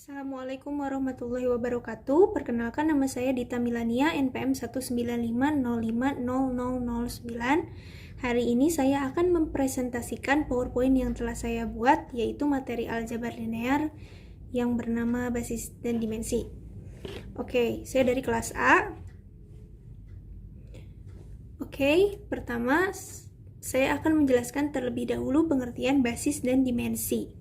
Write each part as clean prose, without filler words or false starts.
Assalamualaikum warahmatullahi wabarakatuh. Perkenalkan, nama saya Dita Milania, NPM 195050009. Hari ini saya akan mempresentasikan PowerPoint yang telah saya buat, yaitu materi aljabar linear yang bernama basis dan dimensi. Oke, saya dari kelas A. Oke, pertama saya akan menjelaskan terlebih dahulu pengertian basis dan dimensi.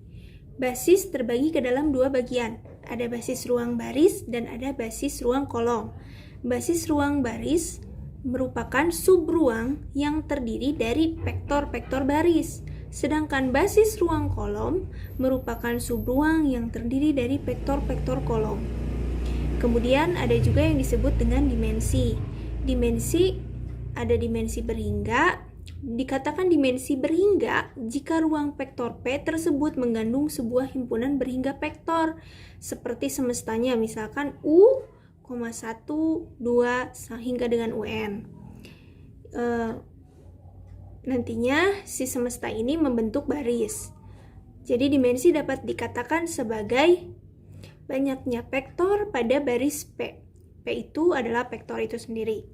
Basis terbagi ke dalam dua bagian, ada basis ruang baris dan ada basis ruang kolom. Basis ruang baris merupakan subruang yang terdiri dari vektor-vektor baris, sedangkan basis ruang kolom merupakan subruang yang terdiri dari vektor-vektor kolom. Kemudian ada juga yang disebut dengan dimensi. Dimensi ada dimensi berhingga. Dikatakan dimensi berhingga jika ruang vektor P tersebut mengandung sebuah himpunan berhingga vektor seperti semestanya, misalkan U, 1, 2 hingga dengan UN. Nantinya si semesta ini membentuk baris. Jadi dimensi dapat dikatakan sebagai banyaknya vektor pada baris P. P itu adalah vektor itu sendiri.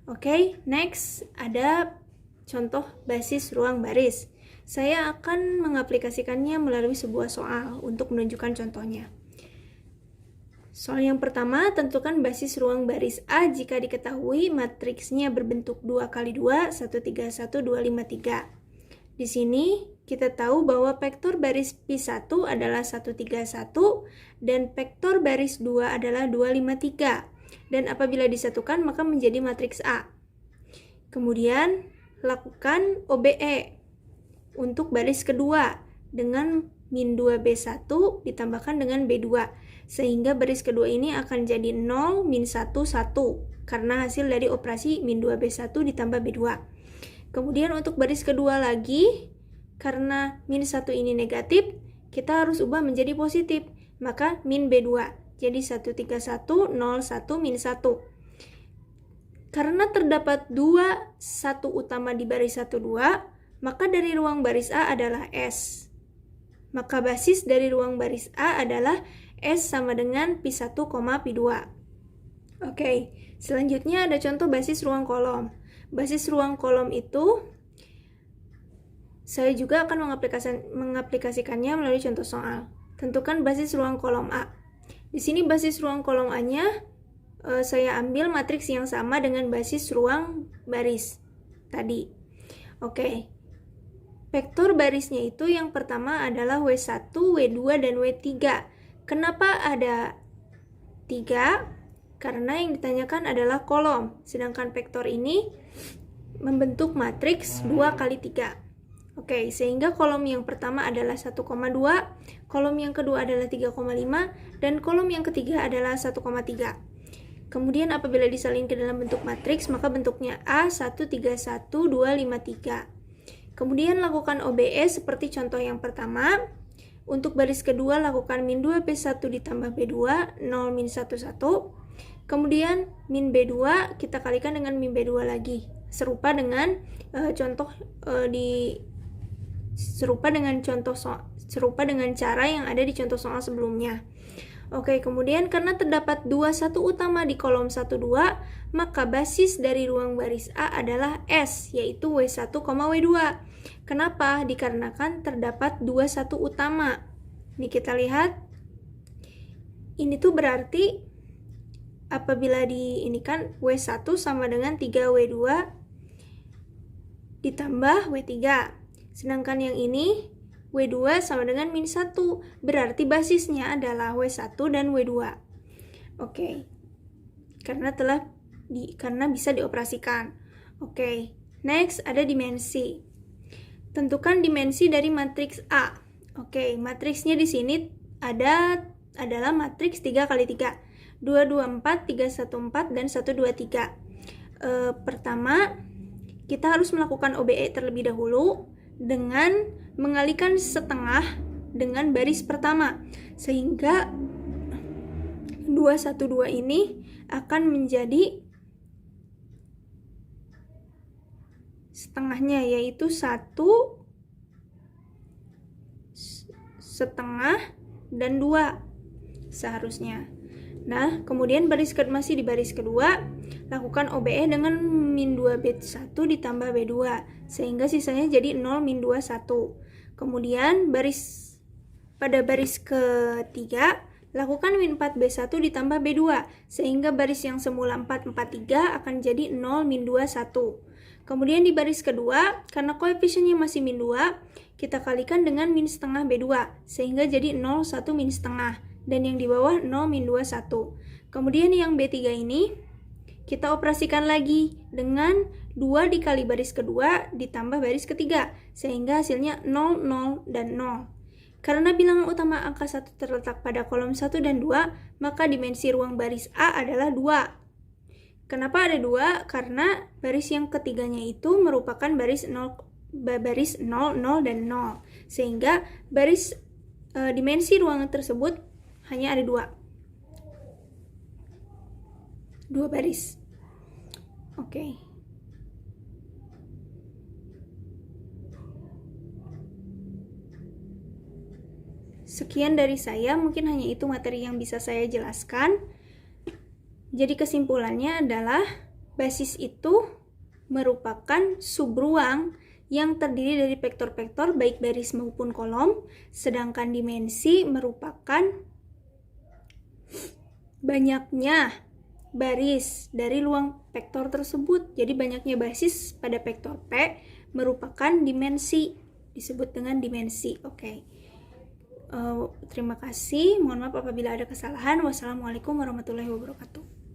Oke, next ada contoh basis ruang baris. Saya akan mengaplikasikannya melalui sebuah soal untuk menunjukkan contohnya. Soal yang pertama, tentukan basis ruang baris A jika diketahui matriksnya berbentuk 2 kali 2, 1, 3, 1, 2, 5, 3. Di sini kita tahu bahwa vektor baris P1 adalah 1, 3, 1 dan vektor baris 2 adalah 2, 5, 3. Dan apabila disatukan maka menjadi matriks A. Kemudian lakukan OBE untuk baris kedua dengan min 2B1 ditambahkan dengan B2 sehingga baris kedua ini akan jadi 0, min 1, 1 karena hasil dari operasi min 2B1 ditambah B2. Kemudian untuk baris kedua lagi, karena min 1 ini negatif, kita harus ubah menjadi positif, maka min B2 jadi 1, 3, 1, 0, 1, min 1. Karena terdapat 2 1 utama di baris 1, 2, maka dari ruang baris A adalah S. Maka basis dari ruang baris A adalah S sama dengan P1, P2. Oke, selanjutnya ada contoh basis ruang kolom. Basis ruang kolom itu saya juga akan mengaplikasikannya melalui contoh soal. Tentukan basis ruang kolom A. Di sini basis ruang kolom A-nya saya ambil matriks yang sama dengan basis ruang baris tadi. Oke. Vektor barisnya itu yang pertama adalah W1, W2, dan W3. Kenapa ada 3? Karena yang ditanyakan adalah kolom, sedangkan vektor ini membentuk matriks 2 kali 3. Oke, sehingga kolom yang pertama adalah 1,2, kolom yang kedua adalah 3,5, dan kolom yang ketiga adalah 1,3. Kemudian apabila disalin ke dalam bentuk matriks, maka bentuknya A, 1, 3, 1, 2, 5, 3. Kemudian lakukan OBE seperti contoh yang pertama. Untuk baris kedua, lakukan min 2B1 ditambah B2, 0, min 1, 1. Kemudian min B2 kita kalikan dengan min B2 lagi. Serupa dengan cara yang ada di contoh soal sebelumnya. Oke, kemudian karena terdapat 2 1 utama di kolom 1, 2, maka basis dari ruang baris A adalah S, yaitu W1, W2. Kenapa? Dikarenakan terdapat 2 1 utama. Ini kita lihat. Ini tuh berarti apabila ini kan W1 sama dengan 3W2 ditambah W3. Sedangkan yang ini W2 sama dengan min 1, berarti basisnya adalah W1 dan W2. Oke, karena bisa dioperasikan. Oke, next ada dimensi. Tentukan dimensi dari matriks A. Oke, matriksnya di sini adalah matriks 3 kali 3. 2, 2, 4, 3, 1, 4, dan 1, 2, 3. Pertama, kita harus melakukan OBE terlebih dahulu dengan mengalihkan setengah dengan baris pertama, sehingga 2, 1, 2 ini akan menjadi setengahnya, yaitu 1 setengah dan 2. seharusnya. Nah, kemudian masih di baris kedua, lakukan OBE dengan min 2B1 ditambah B2, sehingga sisanya jadi 0 min 21. Kemudian pada baris ketiga, lakukan min 4B1 ditambah B2, sehingga baris yang semula 443 akan jadi 0 min 21. Kemudian di baris kedua, karena koefisiennya masih min 2, kita kalikan dengan min setengah B2, sehingga jadi 0, 1 min setengah. Dan yang di bawah 0 min 21. Kemudian yang B3 ini, kita operasikan lagi dengan 2 dikali baris kedua ditambah baris ketiga, sehingga hasilnya 0, 0, dan 0. Karena bilangan utama angka 1 terletak pada kolom 1 dan 2, maka dimensi ruang baris A adalah 2. Kenapa ada 2? Karena baris yang ketiganya itu merupakan baris 0, 0, dan 0. Sehingga dimensi ruangan tersebut hanya ada 2 baris. Oke. Sekian dari saya, mungkin hanya itu materi yang bisa saya jelaskan. Jadi kesimpulannya adalah basis itu merupakan subruang yang terdiri dari vektor-vektor baik baris maupun kolom, sedangkan dimensi merupakan banyaknya baris dari ruang vektor tersebut. Jadi banyaknya basis pada vektor P merupakan dimensi, disebut dengan dimensi. Oke. Terima kasih. Mohon maaf apabila ada kesalahan. Wassalamualaikum warahmatullahi wabarakatuh.